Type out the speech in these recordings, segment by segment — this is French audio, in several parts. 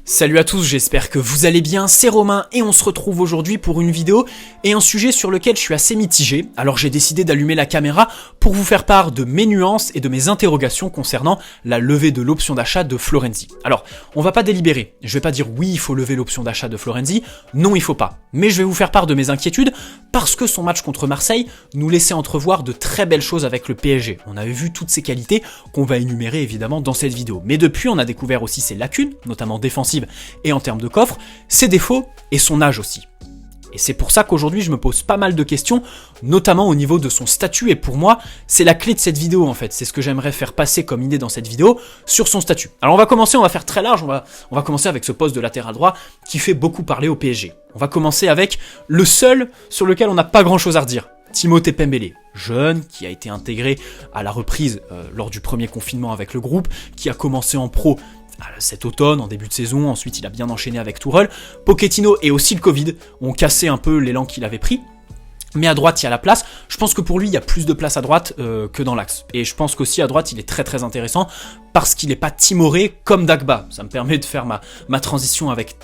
Salut à tous, j'espère que vous allez bien, c'est Romain et on se retrouve aujourd'hui pour une vidéo et un sujet sur lequel je suis assez mitigé. Alors j'ai décidé d'allumer la caméra pour vous faire part de mes nuances et de mes interrogations concernant la levée de l'option d'achat de Florenzi. Alors, on va pas délibérer, je vais pas dire oui il faut lever l'option d'achat de Florenzi, non il faut pas. Mais je vais vous faire part de mes inquiétudes parce que son match contre Marseille nous laissait entrevoir de très belles choses avec le PSG. On avait vu toutes ses qualités qu'on va énumérer évidemment dans cette vidéo. Mais depuis on a découvert aussi ses lacunes, notamment défensives et en termes de coffre, ses défauts et son âge aussi. Et c'est pour ça qu'aujourd'hui je me pose pas mal de questions, notamment au niveau de son statut, et pour moi c'est la clé de cette vidéo en fait, c'est ce que j'aimerais faire passer comme idée dans cette vidéo sur son statut. Alors on va commencer, on va faire très large, on va commencer avec ce poste de latéral droit qui fait beaucoup parler au PSG. On va commencer avec le seul sur lequel on n'a pas grand chose à redire, Timothée Pembele, jeune, qui a été intégré à la reprise lors du premier confinement avec le groupe, qui a commencé en pro cet automne, en début de saison, ensuite il a bien enchaîné avec Tourelle. Pochettino et aussi le Covid ont cassé un peu l'élan qu'il avait pris. Mais à droite, il y a la place. Je pense que pour lui, il y a plus de place à droite que dans l'axe. Et je pense qu'aussi à droite, il est très très intéressant parce qu'il n'est pas timoré comme Dagba. Ça me permet de faire ma transition avec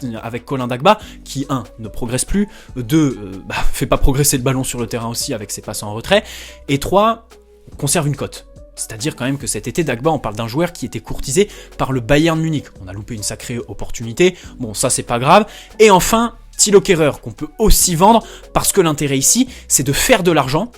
Colin Dagba, qui 1. Ne progresse plus, 2. Fait pas progresser le ballon sur le terrain aussi avec ses passes en retrait, et 3. Conserve une cote. C'est-à-dire quand même que cet été, Dagba, on parle d'un joueur qui était courtisé par le Bayern Munich. On a loupé une sacrée opportunité, bon ça c'est pas grave. Et enfin, Thilo Kehrer, qu'on peut aussi vendre, parce que l'intérêt ici, c'est de faire de l'argent,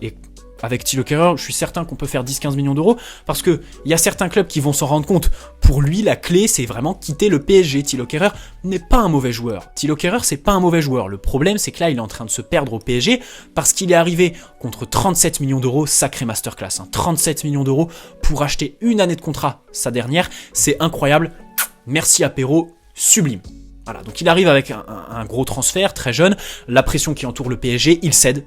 et avec Thilo Kehrer, je suis certain qu'on peut faire 10-15 millions d'euros, parce que il y a certains clubs qui vont s'en rendre compte. Pour lui, la clé, c'est vraiment quitter le PSG. Thilo Kehrer n'est pas un mauvais joueur. Thilo Kehrer, c'est pas un mauvais joueur. Le problème, c'est que là, il est en train de se perdre au PSG, parce qu'il est arrivé contre 37 millions d'euros, sacré masterclass. 37 millions d'euros pour acheter une année de contrat, sa dernière, c'est incroyable. Merci à Perrault, sublime. Voilà, donc il arrive avec un gros transfert, très jeune, la pression qui entoure le PSG, il cède,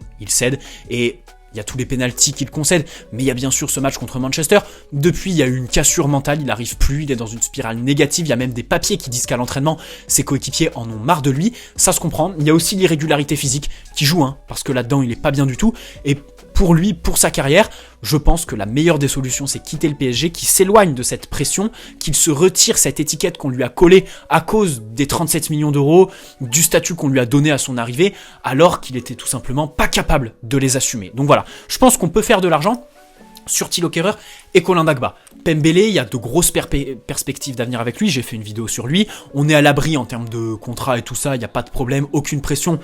et il y a tous les pénaltys qu'il concède, mais il y a bien sûr ce match contre Manchester. Depuis, il y a eu une cassure mentale, il n'arrive plus, il est dans une spirale négative, il y a même des papiers qui disent qu'à l'entraînement, ses coéquipiers en ont marre de lui, ça se comprend. Il y a aussi l'irrégularité physique qui joue, parce que là-dedans, il est pas bien du tout, et pour lui, pour sa carrière, je pense que la meilleure des solutions, c'est quitter le PSG, qu'il s'éloigne de cette pression, qu'il se retire cette étiquette qu'on lui a collée à cause des 37 millions d'euros, du statut qu'on lui a donné à son arrivée, alors qu'il était tout simplement pas capable de les assumer. Donc voilà, je pense qu'on peut faire de l'argent sur Thilo Kehrer et Colin Dagba. Pembele, il y a de grosses perspectives d'avenir avec lui, j'ai fait une vidéo sur lui, on est à l'abri en termes de contrat et tout ça, il n'y a pas de problème, aucune pression,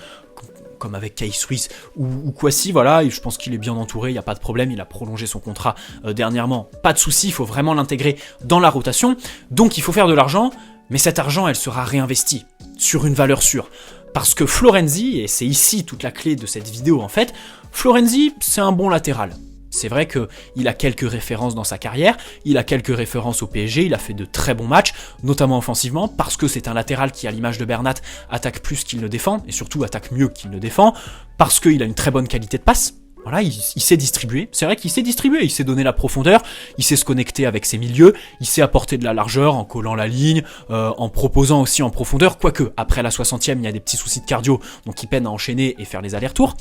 comme avec Kai Suisse ou Kwasi, voilà, et je pense qu'il est bien entouré, il n'y a pas de problème, il a prolongé son contrat dernièrement, pas de souci, il faut vraiment l'intégrer dans la rotation, donc il faut faire de l'argent, mais cet argent, elle sera réinvestie sur une valeur sûre, parce que Florenzi, et c'est ici toute la clé de cette vidéo en fait, Florenzi, c'est un bon latéral. C'est vrai qu'il a quelques références dans sa carrière, il a quelques références au PSG, il a fait de très bons matchs, notamment offensivement, parce que c'est un latéral qui, à l'image de Bernat, attaque plus qu'il ne défend, et surtout attaque mieux qu'il ne défend, parce qu'il a une très bonne qualité de passe. Voilà, il sait distribuer, c'est vrai qu'il sait distribuer, il sait donner la profondeur, il sait se connecter avec ses milieux, il sait apporter de la largeur en collant la ligne, en proposant aussi en profondeur, quoique, après la 60e, il y a des petits soucis de cardio, donc il peine à enchaîner et faire les allers-retours.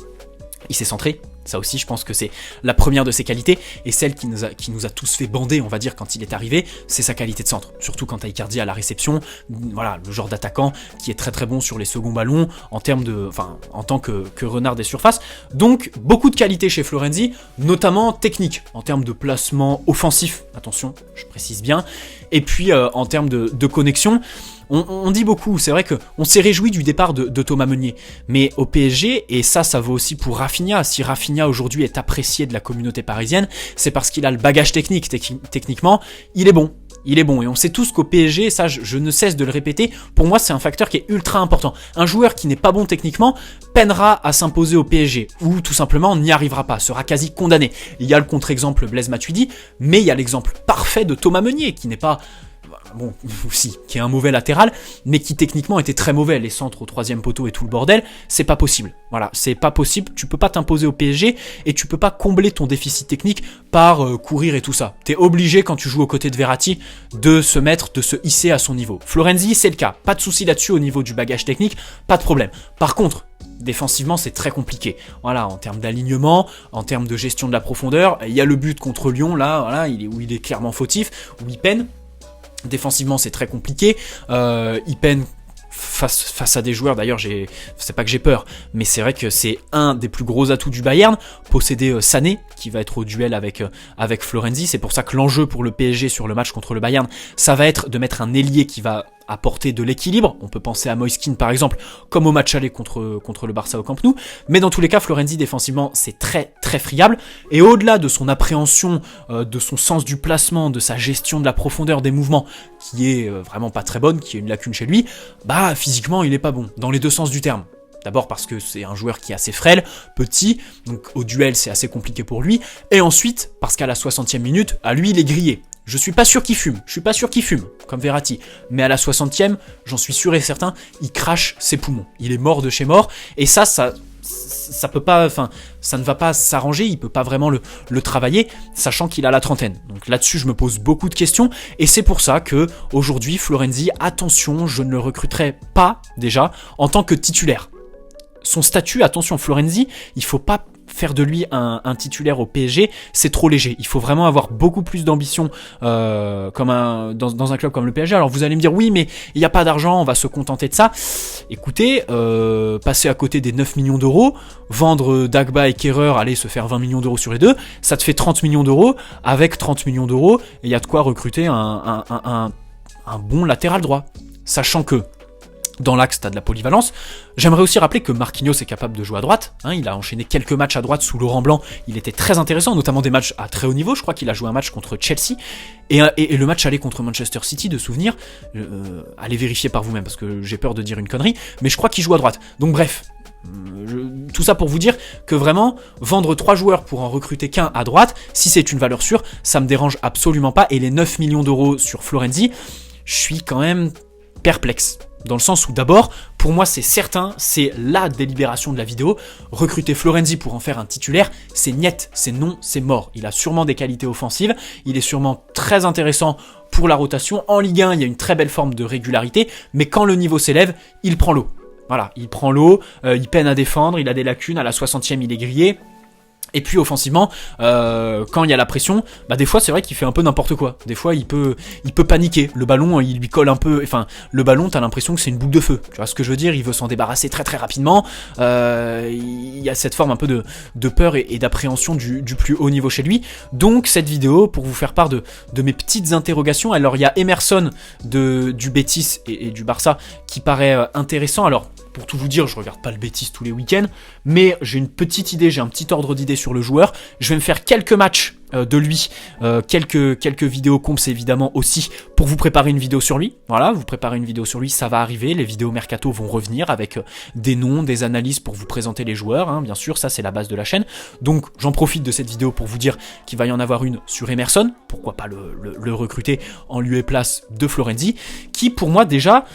Il s'est centré, ça aussi je pense que c'est la première de ses qualités, et celle qui nous a tous fait bander, on va dire, quand il est arrivé, c'est sa qualité de centre, surtout quand t'as Icardi à la réception, voilà, le genre d'attaquant qui est très très bon sur les seconds ballons, en tant que renard des surfaces, donc beaucoup de qualités chez Florenzi, notamment technique, en termes de placement offensif, attention, je précise bien, et puis en termes de connexion. On dit beaucoup, c'est vrai qu'on s'est réjoui du départ de Thomas Meunier, mais au PSG, et ça vaut aussi pour Rafinha, si Rafinha aujourd'hui est apprécié de la communauté parisienne, c'est parce qu'il a le bagage technique, techniquement, il est bon, et on sait tous qu'au PSG, ça je ne cesse de le répéter, pour moi c'est un facteur qui est ultra important. Un joueur qui n'est pas bon techniquement peinera à s'imposer au PSG, ou tout simplement n'y arrivera pas, sera quasi condamné. Il y a le contre-exemple Blaise Matuidi, mais il y a l'exemple parfait de Thomas Meunier, qui n'est pas... Bon, aussi, qui est un mauvais latéral, mais qui techniquement était très mauvais, les centres au troisième poteau et tout le bordel, c'est pas possible. Voilà, c'est pas possible, tu peux pas t'imposer au PSG, et tu peux pas combler ton déficit technique par courir et tout ça. T'es obligé, quand tu joues aux côtés de Verratti, de se hisser à son niveau. Florenzi, c'est le cas, pas de souci là-dessus au niveau du bagage technique, pas de problème. Par contre, défensivement, c'est très compliqué. Voilà, en termes d'alignement, en termes de gestion de la profondeur, il y a le but contre Lyon, là, voilà, où il est clairement fautif, où il peine. Défensivement, c'est très compliqué. Il peine face à des joueurs, d'ailleurs, c'est pas que j'ai peur, mais c'est vrai que c'est un des plus gros atouts du Bayern, posséder Sané, qui va être au duel avec Florenzi. C'est pour ça que l'enjeu pour le PSG sur le match contre le Bayern, ça va être de mettre un ailier qui va apporter de l'équilibre. On peut penser à Moiskin par exemple, comme au match aller contre le Barça au Camp Nou, mais dans tous les cas, Florenzi défensivement, c'est très très friable, et au-delà de son appréhension, de son sens du placement, de sa gestion de la profondeur des mouvements, qui est vraiment pas très bonne, qui est une lacune chez lui, bah physiquement il est pas bon, dans les deux sens du terme. D'abord parce que c'est un joueur qui est assez frêle, petit, donc au duel c'est assez compliqué pour lui, et ensuite parce qu'à la 60e minute, à lui il est grillé. Je suis pas sûr qu'il fume, comme Verratti, mais à la 60e, j'en suis sûr et certain, il crache ses poumons. Il est mort de chez mort, et ça peut pas, enfin, ça ne va pas s'arranger, il peut pas vraiment le travailler, sachant qu'il a la trentaine. Donc là-dessus, je me pose beaucoup de questions, et c'est pour ça que aujourd'hui, Florenzi, attention, je ne le recruterai pas déjà en tant que titulaire. Son statut, attention, Florenzi, il faut pas faire de lui un titulaire au PSG, c'est trop léger. Il faut vraiment avoir beaucoup plus d'ambition dans un club comme le PSG. Alors vous allez me dire, oui, mais il n'y a pas d'argent, on va se contenter de ça. Écoutez, passer à côté des 9 millions d'euros, vendre Dagba et Kehrer, aller se faire 20 millions d'euros sur les deux, ça te fait 30 millions d'euros. Avec 30 millions d'euros, il y a de quoi recruter un bon latéral droit. Sachant que dans l'axe, t'as de la polyvalence. J'aimerais aussi rappeler que Marquinhos est capable de jouer à droite. Il a enchaîné quelques matchs à droite sous Laurent Blanc. Il était très intéressant, notamment des matchs à très haut niveau. Je crois qu'il a joué un match contre Chelsea. Et le match aller contre Manchester City, de souvenir. Allez vérifier par vous-même, parce que j'ai peur de dire une connerie. Mais je crois qu'il joue à droite. Donc bref, tout ça pour vous dire que vraiment, vendre 3 joueurs pour en recruter qu'un à droite, si c'est une valeur sûre, ça me dérange absolument pas. Et les 9 millions d'euros sur Florenzi, je suis quand même perplexe. Dans le sens où d'abord, pour moi c'est certain, c'est la délibération de la vidéo, recruter Florenzi pour en faire un titulaire, c'est niet, c'est non, c'est mort. Il a sûrement des qualités offensives, il est sûrement très intéressant pour la rotation. En Ligue 1, il y a une très belle forme de régularité, mais quand le niveau s'élève, il prend l'eau. Voilà, il prend l'eau, il peine à défendre, il a des lacunes, à la 60e il est grillé. Et puis offensivement, quand il y a la pression, bah des fois c'est vrai qu'il fait un peu n'importe quoi. Des fois il peut paniquer. Le ballon, il lui colle un peu. Enfin, le ballon, t'as l'impression que c'est une boule de feu. Tu vois ce que je veux dire ? Il veut s'en débarrasser très très rapidement. Il y a cette forme un peu de peur et d'appréhension du plus haut niveau chez lui. Donc cette vidéo pour vous faire part de mes petites interrogations. Alors il y a Emerson du Betis et du Barça qui paraît intéressant. Alors pour tout vous dire, je regarde pas le Betis tous les week-ends, mais j'ai une petite idée, j'ai un petit ordre d'idée sur le joueur. Je vais me faire quelques matchs de lui, quelques vidéos comps évidemment aussi, pour vous préparer une vidéo sur lui. Voilà, vous préparez une vidéo sur lui, ça va arriver, les vidéos mercato vont revenir avec des noms, des analyses pour vous présenter les joueurs, bien sûr, ça c'est la base de la chaîne. Donc j'en profite de cette vidéo pour vous dire qu'il va y en avoir une sur Emerson, pourquoi pas le recruter en lieu et place de Florenzi, qui pour moi déjà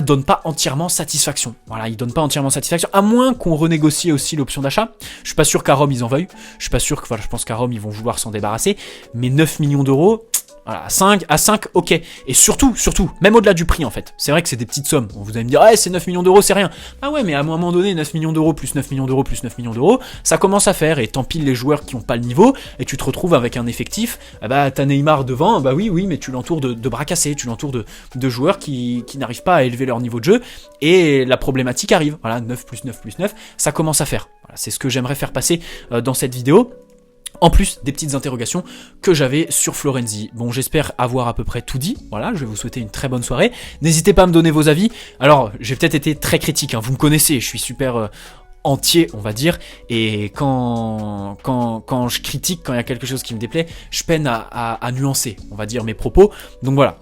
donne pas entièrement satisfaction. Voilà, il donne pas entièrement satisfaction, à moins qu'on renégocie aussi l'option d'achat. Je suis pas sûr qu'à Rome ils en veuillent, je suis pas sûr que, je pense qu'à Rome ils vont vouloir s'en débarrasser, mais 9 millions d'euros, voilà, à 5, ok. Et surtout, même au-delà du prix en fait, c'est vrai que c'est des petites sommes. Vous allez me dire, c'est 9 millions d'euros, c'est rien. Ah ouais, mais à un moment donné, 9 millions d'euros plus 9 millions d'euros plus 9 millions d'euros, ça commence à faire, et t'empiles les joueurs qui ont pas le niveau, et tu te retrouves avec un effectif, t'as Neymar devant, oui, mais tu l'entoures de bras cassés, tu l'entoures de joueurs qui n'arrivent pas à élever leur niveau de jeu, et la problématique arrive. Voilà, 9 plus 9 plus 9, ça commence à faire. Voilà, c'est ce que j'aimerais faire passer dans cette vidéo. En plus des petites interrogations que j'avais sur Florenzi. Bon, j'espère avoir à peu près tout dit. Voilà, je vais vous souhaiter une très bonne soirée. N'hésitez pas à me donner vos avis. Alors, j'ai peut-être été très critique, vous me connaissez, je suis super entier, on va dire, et quand je critique, quand il y a quelque chose qui me déplaît, je peine à nuancer, on va dire, mes propos. Donc voilà,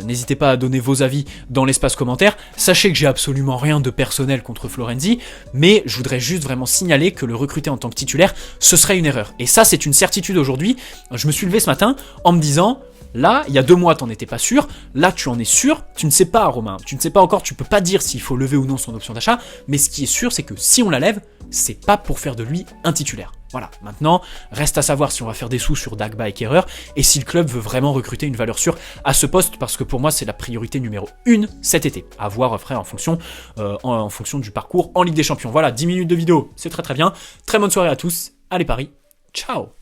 n'hésitez pas à donner vos avis dans l'espace commentaire. Sachez que j'ai absolument rien de personnel contre Florenzi, mais je voudrais juste vraiment signaler que le recruter en tant que titulaire, ce serait une erreur. Et ça, c'est une certitude aujourd'hui. Je me suis levé ce matin en me disant... Là, il y a 2 mois, t'en étais pas sûr. Là, tu en es sûr. Tu ne sais pas, Romain. Tu ne sais pas encore. Tu peux pas dire s'il faut lever ou non son option d'achat. Mais ce qui est sûr, c'est que si on la lève, c'est pas pour faire de lui un titulaire. Voilà. Maintenant, reste à savoir si on va faire des sous sur Dagba et Kehrer et si le club veut vraiment recruter une valeur sûre à ce poste, parce que pour moi, c'est la priorité numéro 1 cet été. À voir après en fonction du parcours en Ligue des Champions. Voilà, 10 minutes de vidéo, c'est très très bien. Très bonne soirée à tous. Allez Paris. Ciao.